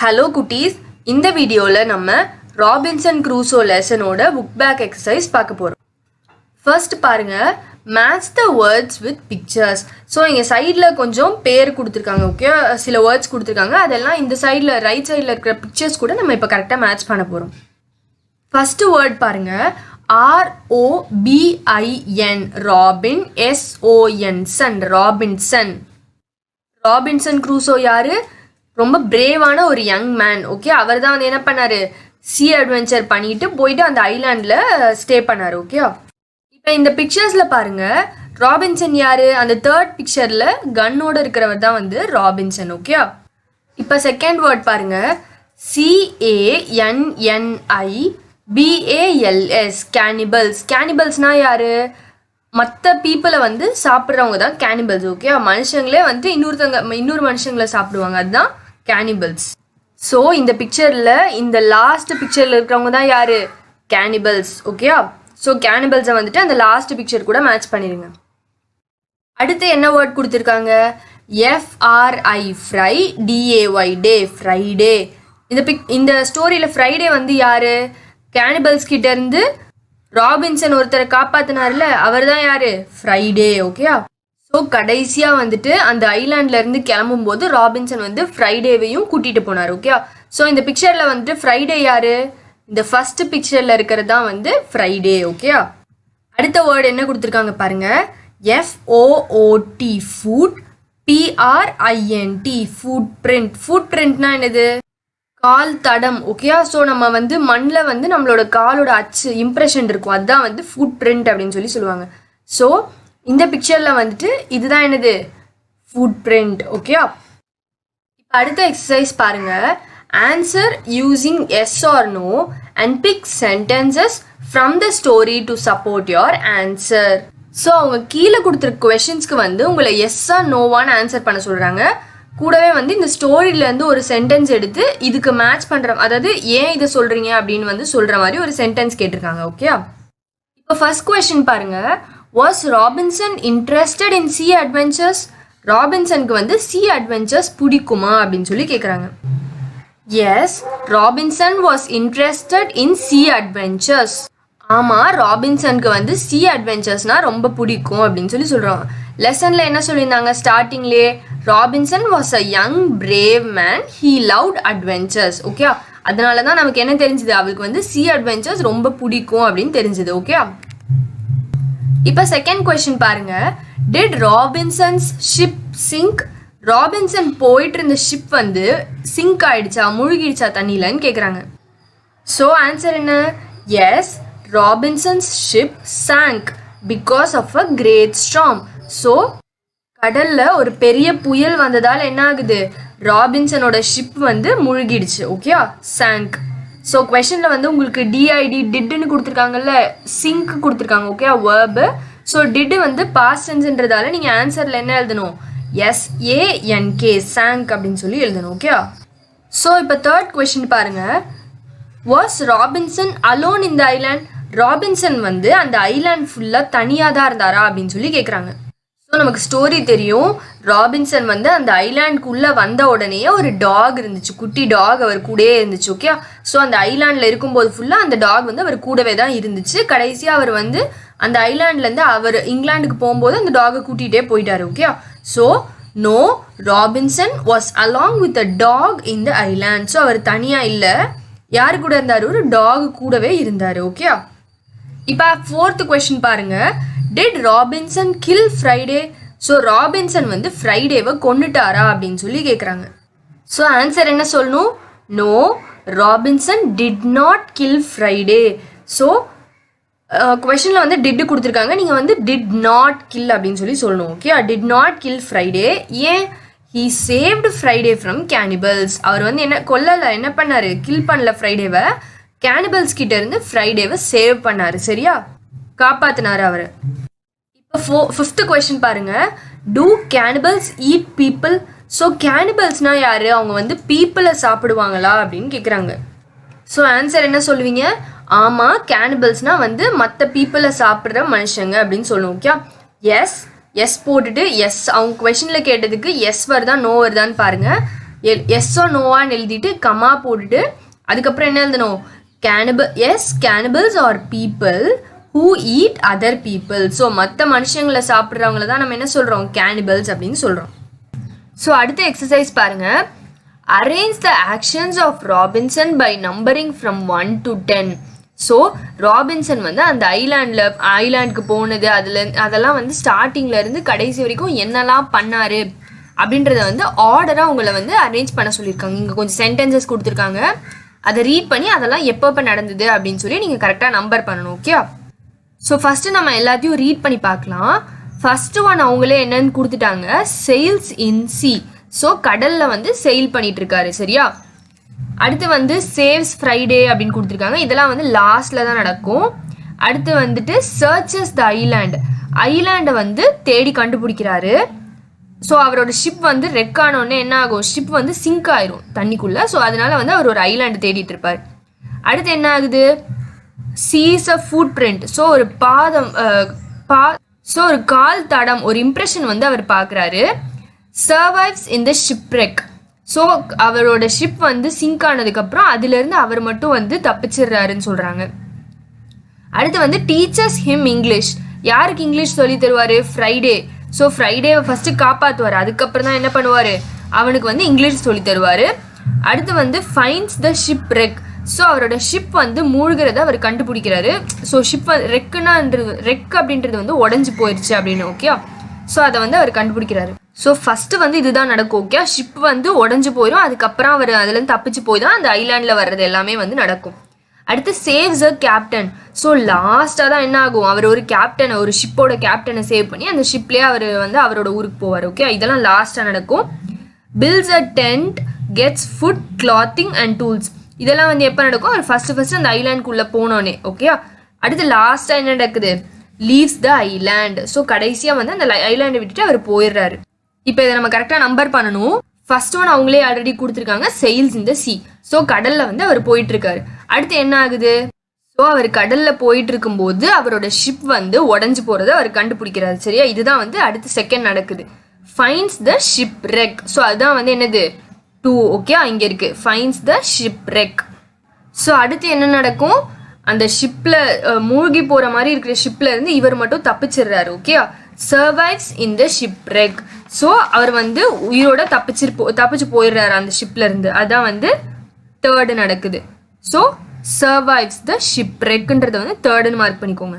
Hello குட்டீஸ், இந்த வீடியோல நம்ம ராபின்சன் க்ரூசோ லெசனோட bookback exercise பார்க்க போறோம். First பாருங்க, match the words with pictures. So இங்க சைடுல கொஞ்சம் பேர் கொடுத்திருக்காங்க. ஓகே, சில words கொடுத்திருக்காங்க. அதெல்லாம் இந்த சைடுல ரைட் சைடுல இருக்கிற pictures கூட நம்ம இப்ப கரெக்ட்டா மேட்ச் பண்ண போறோம். First word பாருங்க, ROBIN Robin, SON son, Robinson. Robinson Crusoe யாரு? ரொம்ப பிரேவான ஒரு யங் மேன். ஓகே, அவர் தான் வந்து என்ன பண்ணாரு, சி அட்வென்ச்சர் பண்ணிட்டு போயிட்டு அந்த ஐலாண்ட்ல ஸ்டே பண்ணாரு. ஓகே, இப்போ இந்த பிக்சர்ஸ்ல பாருங்க, ராபின்சன் யாரு? அந்த தேர்ட் பிக்சர்ல கன்னோட இருக்கிறவர் தான் வந்து ராபின்சன். ஓகே, இப்போ செகண்ட் வேர்ட் பாருங்க, CANNIBALS கேனிபல்ஸ். கேனிபல்ஸ்னா யாரு? மற்ற பீப்புளை வந்து சாப்பிட்றவங்க தான் கேனிபல்ஸ். ஓகே, மனுஷங்களே வந்து இன்னொரு மனுஷங்களை சாப்பிடுவாங்க, அதுதான் கேனிபல்ஸ். ஸோ இந்த பிக்சரில் இந்த லாஸ்ட் பிக்சரில் இருக்கிறவங்க தான் யாரு? கேனிபல்ஸ். ஓகே, ஸோ கேனிபல்ஸை வந்துட்டு அந்த லாஸ்ட் பிக்சர் கூட மேட்ச் பண்ணிடுங்க. அடுத்து என்ன வேர்ட் கொடுத்துருக்காங்க? FRI ஃப்ரை, DAY டே, ஃப்ரைடே. இந்த ஸ்டோரியில் ஃப்ரைடே வந்து யாரு? கேனிபல்ஸ் கிட்ட இருந்து ராபின்சன் ஒருத்தரை காப்பாத்தினார்ல, அவர் தான் யாரு? ஃப்ரைடே. ஓகே, ஸோ கடைசியா வந்துட்டு அந்த ஐலாண்ட்ல இருந்து கிளம்பும் போது ராபின்சன் வந்து ஃப்ரைடேவையும் கூட்டிட்டு போனார். ஓகே, ஸோ இந்த பிக்சர்ல வந்துட்டு ஃப்ரைடே யாரு? இந்த ஃபர்ஸ்ட் பிக்சர்ல இருக்கிறது தான் வந்து ஃப்ரைடே. ஓகே, அடுத்த வேர்டு என்ன கொடுத்துருக்காங்க பாருங்க, FOOT foot, PRINT footprint. Foot பிரிண்ட்னா என்னது? கால் தடம். ஓகே, ஸோ நம்ம வந்து மண்ணில் வந்து நம்மளோட காலோட அச்சு இம்ப்ரெஷன் இருக்கும், அதுதான் வந்து ஃபுட் பிரிண்ட் அப்படின்னு சொல்லி சொல்லுவாங்க. ஸோ இந்த பிக்சரில் வந்துட்டு இதுதான் என்னது? Food print. ஓகே, இப்போ அடுத்த எக்ஸசைஸ் பாருங்க, answer using yes or no and pick sentences from the story to support your answer. So அவங்க கீழே கொடுத்துருக்க கொஷின்ஸ்க்கு வந்து உங்களை எஸ் ஆர் நோவான்னு ஆன்சர் பண்ண சொல்கிறாங்க. கூடவே வந்து இந்த ஸ்டோரியிலேருந்து ஒரு சென்டென்ஸ் எடுத்து இதுக்கு மேட்ச் பண்ணுற, அதாவது ஏன் இதை சொல்கிறீங்க அப்படின்னு வந்து சொல்கிற மாதிரி ஒரு சென்டென்ஸ் கேட்டிருக்காங்க. ஓகே, இப்போ ஃபர்ஸ்ட் கொஸ்டின் பாருங்க, was Robinson interested in sea adventures? ராபின்சனுக்கு வந்து சி அட்வென்ச்சர்ஸ் பிடிக்குமா அப்படின்னு சொல்லி கேட்குறாங்க. Yes, Robinson was interested in sea adventures. ஆமாம், ராபின்சனுக்கு வந்து சி அட்வென்ச்சர்ஸ்னா ரொம்ப பிடிக்கும் அப்படின்னு சொல்லி சொல்கிறாங்க. லெசன்ல என்ன சொல்லியிருந்தாங்க ஸ்டார்டிங்லேயே? Robinson was a young brave man, he loved adventures. Okay, அதனால தான் நமக்கு என்ன தெரிஞ்சுது, அவருக்கு வந்து சி அட்வென்ச்சர்ஸ் ரொம்ப பிடிக்கும் அப்படின்னு தெரிஞ்சுது. ஓகே, இப்போ செகண்ட் கொஸ்டின் பாருங்க, did Robinson's ship sink? Robinson போயிட்டு இருந்த ஷிப் வந்து சிங்க் ஆயிடுச்சா, முழுகிடுச்சா தண்ணியிலன்னு கேட்குறாங்க. ஸோ ஆன்சர் என்ன? Yes, Robinson's ship sank because of a great storm. So கடல்ல ஒரு பெரிய புயல் வந்ததால் என்ன ஆகுது, ராபின்சனோட ஷிப் வந்து முழுகிடுச்சு. Okay, sank. ஸோ கொஷனில் வந்து உங்களுக்கு டிஐடி டிட்னு கொடுத்துருக்காங்கல்ல, சிங்க் கொடுத்துருக்காங்க. Okay, verb. ஸோ டிட்டு வந்து பாஸ்ட் டென்ஸ்ன்றதால நீங்கள் ஆன்சரில் என்ன எழுதணும்? SANK சாங்க் அப்படின்னு சொல்லி எழுதணும். ஓகே, ஸோ இப்போ தேர்ட் கொஷின் பாருங்க, was Robinson alone in the island? Robinson வந்து அந்த ஐலாண்ட் ஃபுல்லாக தனியாக தான் இருந்தாரா அப்படின்னு சொல்லி கேட்குறாங்க. ஸோ நமக்கு ஸ்டோரி தெரியும், ராபின்சன் வந்து அந்த ஐலாண்டுக்குள்ளே வந்த உடனே ஒரு டாக் இருந்துச்சு, குட்டி டாக் அவர் கூடயே இருந்துச்சு. ஓகே, ஸோ அந்த ஐலாண்டில் இருக்கும்போது ஃபுல்லாக அந்த டாக் வந்து அவர் கூடவே தான் இருந்துச்சு. கடைசியாக அவர் வந்து அந்த ஐலாண்ட்லேருந்து அவர் இங்கிலாந்துக்கு போகும்போது அந்த டாகை கூட்டிகிட்டே போயிட்டாரு. Okay, so no, Robinson was along with a dog in the island. So அவர் தனியாக இல்லை, யாரு கூட இருந்தார்? ஒரு டாக் கூடவே இருந்தார். ஓகே, இப்போ ஃபோர்த் கொஸ்டின் பாருங்க, did Robinson kill Friday? So Robinson வந்து ஃப்ரைடேவை கொண்டுட்டாரா அப்படின்னு சொல்லி கேட்குறாங்க. ஸோ ஆன்சர் என்ன சொல்லணும்? No, Robinson did not kill Friday. So கொஷனில் வந்து டிட்டு கொடுத்துருக்காங்க, நீங்கள் வந்து டிட் நாட் கில் அப்படின்னு சொல்லி சொல்லணும். Okay, did not kill Friday. ஏன்? He saved Friday from cannibals. அவர் வந்து என்ன கொல்லலை, என்ன பண்ணாரு? கில் பண்ணல ஃப்ரைடேவை, கேனிபல்ஸ் கிட்ட இருந்து ஃப்ரைடேவை சேவ் பண்ணாரு. சரியா, காப்பாத்தினாரு அவர். இப்போ ஃபிஃப்த் கொஸ்டின் பாருங்க, do cannibals eat people? So கேனிபல்ஸ்னா யாரு? அவங்க வந்து பீப்புளை சாப்பிடுவாங்களா அப்படின்னு கேட்குறாங்க. ஸோ ஆன்சர் என்ன சொல்லுவீங்க? ஆமாம், கேனிபல்ஸ்னா வந்து மற்ற பீப்புளை சாப்பிட்ற மனுஷங்க அப்படின்னு சொல்லணும். ஓகே, எஸ், எஸ் போட்டுட்டு எஸ், அவங்க கொஸ்டினில் கேட்டதுக்கு எஸ் வருதா நோ வருதான்னு பாருங்க. எஸ்ஸோ நோவான்னு எழுதிட்டு கமா போட்டுட்டு அதுக்கப்புறம் என்ன எழுதணும், cannibals are people who eat other people. So மற்ற மனுஷங்களை சாப்பிட்றவங்கள தான் நம்ம என்ன சொல்கிறோம், கேனிபல்ஸ் அப்படின்னு சொல்கிறோம். ஸோ அடுத்த எக்ஸசைஸ் பாருங்க. Arrange the actions of Robinson by numbering from 1 to 10. So Robinson வந்து அந்த ஐலாண்டுக்கு போனது அதெல்லாம் வந்து ஸ்டார்டிங்ல இருந்து கடைசி வரைக்கும் என்னெல்லாம் பண்ணாரு அப்படின்றத வந்து ஆர்டராக உங்களை வந்து அரேஞ்ச் பண்ண சொல்லியிருக்காங்க. இங்கே கொஞ்சம் சென்டென்சஸ் கொடுத்துருக்காங்க, அதை ரீட் பண்ணி அதெல்லாம் எப்பப்போ நடந்தது அப்படின்னு சொல்லி நீங்கள் கரெக்டாக நம்பர் பண்ணணும். ஓகே, ஸோ ஃபஸ்ட்டு நம்ம எல்லாத்தையும் ரீட் பண்ணி பார்க்கலாம். ஃபர்ஸ்ட் ஒன் அவங்களே என்னன்னு கொடுத்துட்டாங்க, செயில்ஸ் இன் சி. ஸோ கடலில் வந்து செயில் பண்ணிட்டு இருக்காரு, சரியா. அடுத்து வந்து சேவ்ஸ் ஃப்ரைடே அப்படின்னு கொடுத்துருக்காங்க, இதெல்லாம் வந்து லாஸ்ட்ல தான் நடக்கும். அடுத்து வந்துட்டு சர்ச்சஸ் த ஐலாண்டை வந்து தேடி கண்டுபிடிக்கிறாரு. ஸோ அவரோட ஷிப் வந்து ரெக் ஆனோடனே என்ன ஆகும், ஷிப் வந்து சிங்க் ஆயிரும் தண்ணிக்குள்ள. ஸோ அதனால வந்து அவர் ஒரு ஐலாண்டு தேடிட்டு இருப்பார். அடுத்து என்ன ஆகுது, sees a footprint. So ஒரு ஒரு கால் தடம், ஒரு இம்ப்ரெஷன் வந்து அவர் பார்க்குறாரு. Survives in the shipwreck. So அவரோட ஷிப் வந்து சிங்க் ஆனதுக்கப்புறம் அதுலேருந்து அவர் மட்டும் வந்து தப்பிச்சிடுறாருன்னு சொல்கிறாங்க. அடுத்து வந்து டீச்சர்ஸ் ஹிம் இங்கிலீஷ். யாருக்கு இங்கிலீஷ் சொல்லி தருவார், ஃப்ரைடே. ஸோ ஃப்ரைடேவை ஃபஸ்ட்டு காப்பாற்றுவார், அதுக்கப்புறம் தான் என்ன பண்ணுவார், அவனுக்கு வந்து இங்கிலீஷ் சொல்லி தருவார். அடுத்து வந்து ஃபைண்ட்ஸ் த ஷிப் ரெக். ஸோ அவரோட ஷிப் வந்து மூழ்கிறத அவர் கண்டுபிடிக்கிறாரு. ஸோ ஷிப் ரெக் அப்படின்றது வந்து உடஞ்சி போயிடுச்சு அப்படின்னு. ஓகே, ஸோ அதை வந்து அவர் கண்டுபிடிக்கிறாரு. ஸோ ஃபஸ்ட்டு வந்து இதுதான் நடக்கும். ஓகே, ஷிப் வந்து உடஞ்சி போயிடும், அதுக்கப்புறம் அவர் அதுலேருந்து தப்பிச்சு போய் தான் அந்த ஐலாண்டில் வர்றது எல்லாமே வந்து நடக்கும். அடுத்து சேவ்ஸ் அ கேப்டன். ஸோ லாஸ்ட்டாக தான் என்ன ஆகும், அவர் ஒரு கேப்டனை, ஒரு ஷிப்போட கேப்டனை சேவ் பண்ணி அந்த ஷிப்லேயே அவர் வந்து அவரோட ஊருக்கு போவார். ஓகே, இதெல்லாம் லாஸ்ட்டாக நடக்கும். Builds a tent, gets food, clothing and tools. இதெல்லாம் வந்து எப்போ நடக்கும், அவர் ஃபர்ஸ்ட் அந்த ஐலாண்டுக்குள்ளே போனோன்னே. ஓகே, அடுத்து லாஸ்ட்டாக என்ன நடக்குது, லீவ்ஸ் த ஐலாண்ட். ஸோ கடைசியாக வந்து அந்த ஐலாண்டை விட்டுட்டு அவர் போயிடுறாரு. இப்போ இதை நம்ம கரெக்டாக நம்பர் பண்ணணும். ஃபர்ஸ்ட் ஒன் அவங்களே ஆல்ரெடி கொடுத்துருக்காங்க, செயில்ஸ் இன் த சி. ஸோ கடலில் வந்து அவர் போயிட்டு இருக்காரு. அடுத்து என்ன ஆகுது, ஸோ அவர் கடலில் போயிட்டு இருக்கும்போது அவரோட ஷிப் வந்து உடஞ்சி போகிறத அவர் கண்டுபிடிக்கிறாரு, சரியா. இதுதான் வந்து அடுத்து செகண்ட் நடக்குது, ஃபைண்ட்ஸ் த ஷிப் ரெக். ஸோ அதுதான் வந்து என்னது 2. ஓகே, இங்கே இருக்கு ஃபைண்ட்ஸ் த ஷிப் ரெக். ஸோ அடுத்து என்ன நடக்கும், அந்த ஷிப்பில் மூழ்கி போகிற மாதிரி இருக்கிற ஷிப்பில் இருந்து இவர் மட்டும் தப்பிச்சிடுறாரு. Okay, survives in the shipwreck. So அவர் வந்து உயிரோட தப்பிச்சு போயிடுறாரு அந்த ஷிப்ல இருந்து. அதான் வந்து தேர்டு நடக்குது. ஸோ சர்வைவ்ஸ் த ஷிப் ரெக்ன்றத வந்து தேர்டுன்னு மார்க் பண்ணிக்கோங்க.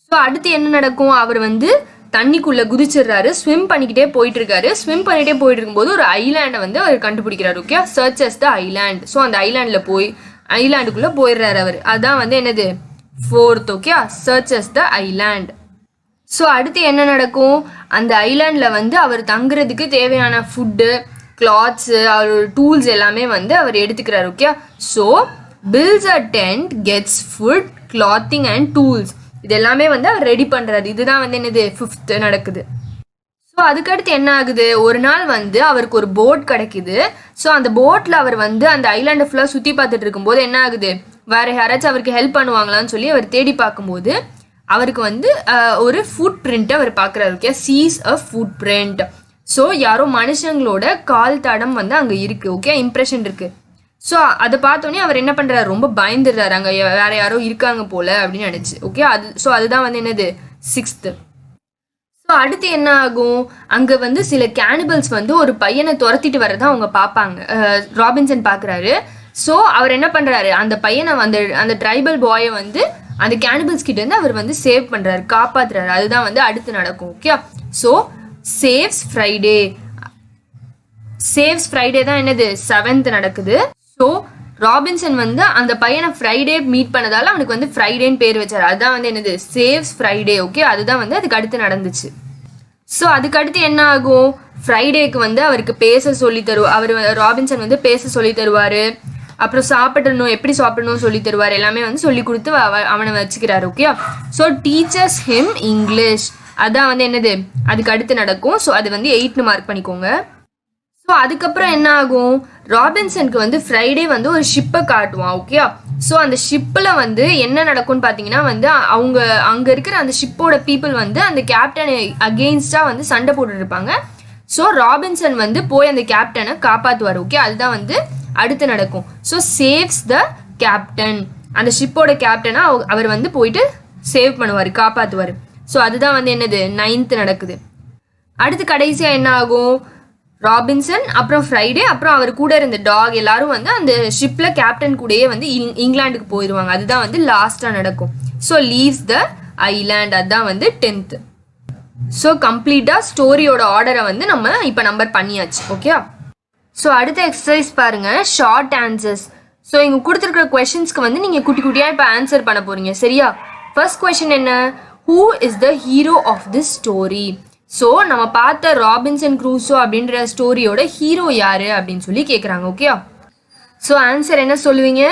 ஸோ அடுத்து என்ன நடக்கும், அவர் வந்து தண்ணிக்குள்ள குதிச்சிடுறாரு, ஸ்விம் பண்ணிக்கிட்டே போயிட்டு இருக்காரு. ஸ்விம் பண்ணிட்டே போயிட்டு இருக்கும்போது ஒரு ஐலாண்டை வந்து அவர் கண்டுபிடிக்கிறாரு. Okay, searches the island. So அந்த ஐலாண்டுக்குள்ள போயிடுறாரு அவர். அதான் வந்து என்னது 4th. Okay, searches the island. So அடுத்து என்ன நடக்கும், அந்த ஐலாண்டில் வந்து அவர் தங்குறதுக்கு தேவையான ஃபுட்டு, கிளாத்ஸு, அவரோட டூல்ஸ் எல்லாமே வந்து அவர் எடுத்துக்கிறார். Okay, so builds a tent, gets food, clothing and tools. இது எல்லாமே வந்து அவர் ரெடி பண்ணுறாரு. இதுதான் வந்து என்னது 5th நடக்குது. ஸோ அதுக்கடுத்து என்ன ஆகுது, ஒரு நாள் வந்து அவருக்கு ஒரு போட் கிடைக்குது. ஸோ அந்த போட்டில் அவர் வந்து அந்த ஐலாண்டை ஃபுல்லாக சுற்றி பார்த்துட்டு இருக்கும்போது என்ன ஆகுது, வேறு யாராச்சும் அவருக்கு ஹெல்ப் பண்ணுவாங்களான்னு சொல்லி அவர் தேடி பார்க்கும்போது அவருக்கு வந்து ஒரு ஃபுட் பிரிண்ட்டை அவர் பார்க்குறாரு. Okay, cheese a footprint. So யாரோ மனுஷங்களோட கால் தடம் வந்து அங்கே இருக்குது. ஓகே, இம்ப்ரெஷன் இருக்குது. ஸோ அதை பார்த்தோன்னே அவர் என்ன பண்ணுறாரு, ரொம்ப பயந்துடுறாரு, அங்கே வேற யாரோ இருக்காங்க போல அப்படின்னு நினச்சி. ஓகே, அதுதான் வந்து என்னது 6th. ஸோ அடுத்து என்ன ஆகும், அங்கே வந்து சில கேனிபல்ஸ் வந்து ஒரு பையனை துரத்திட்டு வரதை அவங்க பார்ப்பாங்க. ராபின்சன் பார்க்குறாரு. ஸோ அவர் என்ன பண்ணுறாரு, அந்த பையனை அந்த ட்ரைபல் பாயை வந்து அந்த கேனிபல்ஸ் கிட்ட இருந்து அவர் வந்து சேவ் பண்ணுறாரு, காப்பாற்றுறாரு. அதுதான் வந்து அடுத்து நடக்கும். ஓகே, ஸோ சேவ்ஸ் ஃப்ரைடே தான் என்னது 7th நடக்குது. ஸோ ராபின்சன் வந்து அந்த பையனை ஃப்ரைடே மீட் பண்ணதால அவனுக்கு வந்து ஃப்ரைடேன்னு பேர் வச்சார். அதுதான் வந்து என்னது சேவ்ஸ் ஃப்ரைடே. ஓகே, அதுதான் வந்து அதுக்கு அடுத்து நடந்துச்சு. ஸோ அதுக்கடுத்து என்ன ஆகும், ஃப்ரைடேக்கு வந்து அவருக்கு பேச சொல்லி தருவார். ராபின்சன் வந்து பேச சொல்லி தருவார். அப்புறம் எப்படி சாப்பிடணும் சொல்லி தருவார். எல்லாமே வந்து சொல்லி கொடுத்து அவனை வச்சுக்கிறாரு. Okay, so teaches him English. அதான் வந்து என்னது அதுக்கு அடுத்து நடக்கும். ஸோ அது வந்து 8ன்னு மார்க் பண்ணிக்கோங்க. ஸோ அதுக்கப்புறம் என்ன ஆகும், ராபின்சனுக்கு வந்து ஃப்ரைடே வந்து ஒரு ஷிப்பை காட்டுவான். ஓகே, ஸோ அந்த ஷிப்பில் வந்து என்ன நடக்கும்னு பார்த்தீங்கன்னா வந்து அங்கே இருக்கிற அந்த ஷிப்போட பீப்புள் வந்து அந்த கேப்டனை அகெயின்ஸ்டாக வந்து சண்டை போட்டுட்டு இருப்பாங்க. ஸோ ராபின்சன் வந்து போய் அந்த கேப்டனை காப்பாற்றுவார். ஓகே, அதுதான் வந்து அடுத்து நடக்கும். ஸோ சேவ்ஸ் த கேப்டன், அந்த ஷிப்போட கேப்டனை அவர் வந்து போயிட்டு சேவ் பண்ணுவார், காப்பாற்றுவார். ஸோ அதுதான் வந்து என்னது 9th நடக்குது. அடுத்து கடைசியாக என்ன ஆகும், ராபின்சன் அப்புறம் ஃப்ரைடே அப்புறம் அவர் கூட இருந்த டாக் எல்லாரும் வந்து அந்த ஷிப்பில் கேப்டன் கூடயே வந்து இங்கிலாந்துக்கு போயிடுவாங்க. அதுதான் வந்து லாஸ்ட்டாக நடக்கும். ஸோ லீவ்ஸ் த ஐலாண்ட், அதுதான் வந்து 10th. ஸோ கம்ப்ளீட்டாக ஸ்டோரியோட ஆர்டரை வந்து நம்ம இப்போ நம்பர் பண்ணியாச்சு. ஓகே, ஸோ அடுத்த எக்ஸசைஸ் பாருங்க, ஷார்ட் ஆன்சர்ஸ். ஸோ இங்கே கொடுத்துருக்கிற கொஷின்ஸ்க்கு வந்து நீங்கள் குட்டி குட்டியாக இப்போ ஆன்சர் பண்ண போறீங்க. சரியா? ஃபர்ஸ்ட் கொஷின் என்ன, who is the hero of this story? So நம்ம பார்த்த ராபின்சன் க்ரூசோ அப்படின்ற ஸ்டோரியோட ஹீரோ யாரு அப்படின்னு சொல்லி கேட்குறாங்க. ஓகே, ஸோ ஆன்சர் என்ன சொல்லுவீங்க,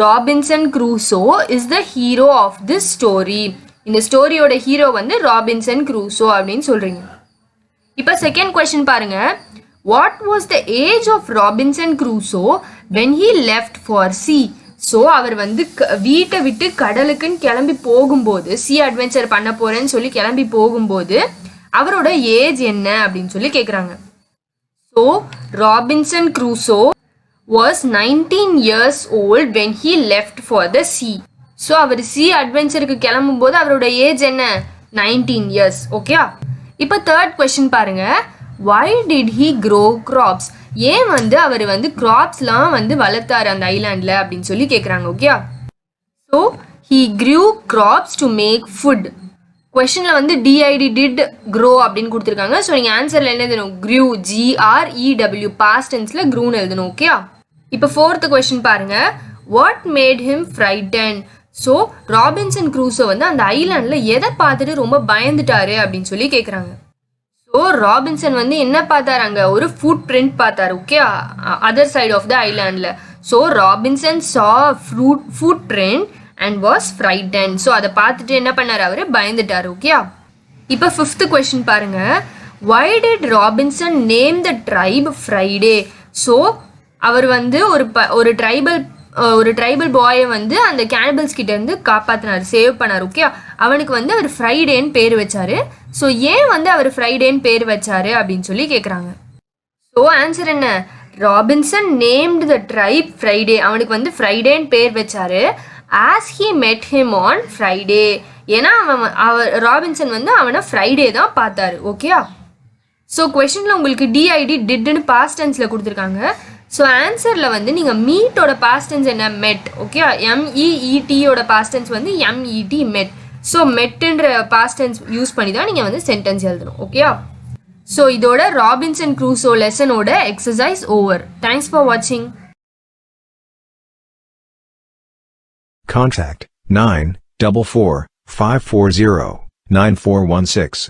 Robinson Crusoe is the hero of this story. இந்த ஸ்டோரியோட ஹீரோ வந்து ராபின்சன் க்ரூசோ அப்படின்னு சொல்றீங்க. இப்போ செகண்ட் கொஸ்டின் பாருங்க, what was the age of Robinson Crusoe when he left for sea? So அவர் வந்து வீட்டை விட்டு கடலுக்குன்னு கிளம்பி போகும்போது, சி அட்வென்ச்சர் பண்ண போறேன்னு சொல்லி கிளம்பி போகும்போது அவரோட ஏஜ் என்ன அப்படின்னு சொல்லி கேட்குறாங்க. So Robinson Crusoe was 19 years old when he left for the sea. So அவர் சி அட்வென்ச்சருக்கு கிளம்பும் போது அவரோட ஏஜ் என்ன, 19 years. ஓகே, இப்போ தேர்ட் கொஸ்டின் பாருங்க, why did he grow crops? ஏன் வந்து அவர் வந்து கிராப்ஸ்லாம் வந்து வளர்த்தாரு அந்த ஐலாண்டில் அப்படின்னு சொல்லி கேட்குறாங்க. Okay, so he grew crops to make food. கொஸ்டின்ல வந்து did grow அப்படின்னு கொடுத்துருக்காங்க. ஸோ நீங்கள் ஆன்சரில் என்ன எழுதணும், grew, GREW, past tenseல grewன்னு எழுதணும். ஓகே, இப்போ ஃபோர்த் கொஸ்டின் பாருங்க, what made him frightened? So Robinson Crusoe வந்து அந்த ஐலாண்டில் எதை பார்த்துட்டு ரொம்ப பயந்துட்டாரு அப்படின்னு சொல்லி கேட்குறாங்க. ஸோ ராபின்சன் வந்து என்ன பார்த்தாரு, அங்கே ஒரு ஃபுட் பிரிண்ட் பார்த்தாரு. Okay, other side of the ஐலாண்டில். So Robinson saw footprint and was frightened. So அதை பார்த்துட்டு என்ன பண்ணார், அவர் பயந்துட்டார். ஓகே, இப்போ ஃபிஃப்த் கொஸ்டின் பாருங்க, why did Robinson name the tribe Friday? So அவர் வந்து ஒரு ட்ரைபல் பாயை வந்து அந்த கேனிபல்ஸ் கிட்ட இருந்து காப்பாத்தினார், சேவ் பண்ணார். ஓகே, அவனுக்கு வந்து அவர் ஃப்ரைடேன்னு பேர் வச்சாரு. ஸோ ஏன் வந்து அவர் ஃப்ரைடேன்னு பேர் வச்சாரு அப்படின்னு சொல்லி கேட்குறாங்க. ஸோ ஆன்சர் என்ன, Robinson named the tribe Friday, அவனுக்கு வந்து ஃப்ரைடேன்னு பேர் வச்சாரு. ஆஸ் ஹி மெட் ஹிம் ஆன் ஃப்ரைடே, ஏன்னா ராபின்சன் வந்து அவனை ஃப்ரைடே தான் பார்த்தாரு. ஓகே, ஸோ கொஸ்டினில் உங்களுக்கு டிட்னு பாஸ்ட் டென்ஸில் கொடுத்துருக்காங்க. ஸோ ஆன்சரில் வந்து நீங்கள் மீட்டோட பாஸ்ட் டென்ஸ் என்ன, மெட். ஓகே, MEETயோட பாஸ்ட் டென்ஸ் வந்து MET, மெட். ஸோ மெட்டுன்ற பாஸ்ட் டென்ஸ் யூஸ் பண்ணி தான் நீங்கள் வந்து சென்டென்ஸ் எழுதணும். ஓகே, ஸோ இதோட ராபின்சன் க்ரூசோ லெசனோட எக்ஸசைஸ் ஓவர். தேங்க்ஸ் ஃபார் வாட்சிங். Contact 94445409416.